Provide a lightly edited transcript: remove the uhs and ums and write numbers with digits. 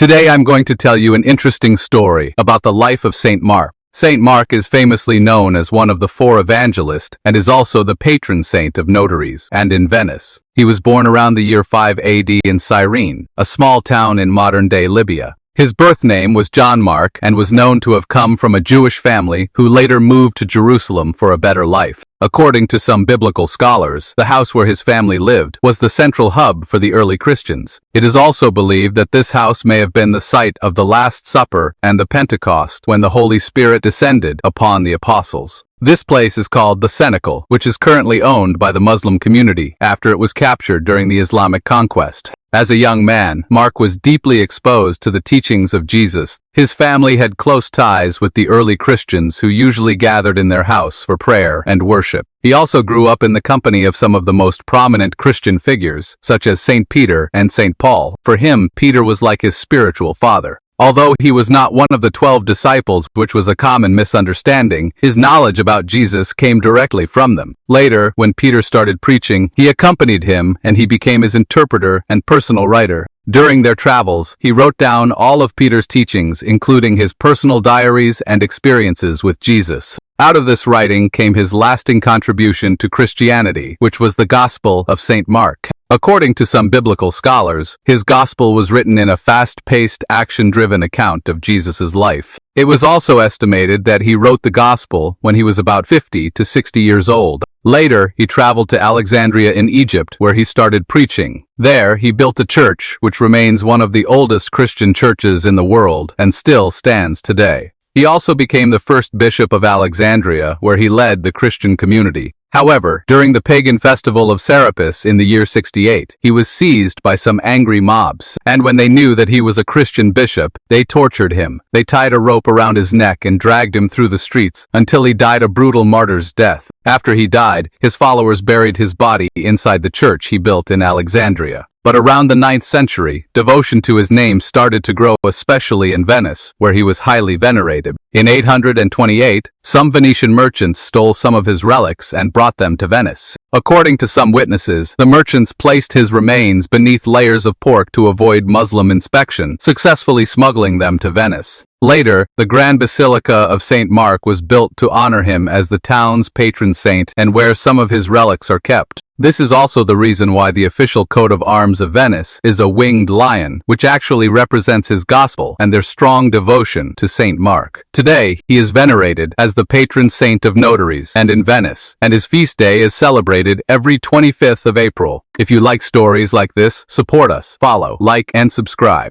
Today I'm going to tell you an interesting story about the life of Saint Mark. Saint Mark is famously known as one of the four evangelists and is also the patron saint of notaries and in Venice. He was born around the year 5 AD in Cyrene, a small town in modern-day Libya. His birth name was John Mark and was known to have come from a Jewish family who later moved to Jerusalem for a better life. According to some biblical scholars, the house where his family lived was the central hub for the early Christians. It is also believed that this house may have been the site of the Last Supper and the Pentecost when the Holy Spirit descended upon the apostles. This place is called the Cenacle, which is currently owned by the Muslim community after it was captured during the Islamic conquest. As a young man, Mark was deeply exposed to the teachings of Jesus. His family had close ties with the early Christians who usually gathered in their house for prayer and worship. He also grew up in the company of some of the most prominent Christian figures, such as St. Peter and St. Paul. For him, Peter was like his spiritual father. Although he was not one of the 12 disciples, which was a common misunderstanding, his knowledge about Jesus came directly from them. Later, when Peter started preaching, he accompanied him and he became his interpreter and personal writer. During their travels, he wrote down all of Peter's teachings, including his personal diaries and experiences with Jesus. Out of this writing came his lasting contribution to Christianity, which was the Gospel of St. Mark. According to some biblical scholars, his gospel was written in a fast-paced, action-driven account of Jesus' life. It was also estimated that he wrote the gospel when he was about 50 to 60 years old. Later, he traveled to Alexandria in Egypt, where he started preaching. There, he built a church, which remains one of the oldest Christian churches in the world and still stands today. He also became the first bishop of Alexandria, where he led the Christian community. However, during the pagan festival of Serapis in the year 68, he was seized by some angry mobs, and when they knew that he was a Christian bishop, they tortured him. They tied a rope around his neck and dragged him through the streets until he died a brutal martyr's death. After he died, his followers buried his body inside the church he built in Alexandria. But around the 9th century, devotion to his name started to grow, especially in Venice, where he was highly venerated. In 828, some Venetian merchants stole some of his relics and brought them to Venice. According to some witnesses, the merchants placed his remains beneath layers of pork to avoid Muslim inspection, successfully smuggling them to Venice. Later, the Grand Basilica of St. Mark was built to honor him as the town's patron saint and where some of his relics are kept. This is also the reason why the official coat of arms of Venice is a winged lion, which actually represents his gospel and their strong devotion to St. Mark. Today, he is venerated as the patron saint of notaries and in Venice, and his feast day is celebrated every 25th of April. If you like stories like this, support us, follow, like, and subscribe.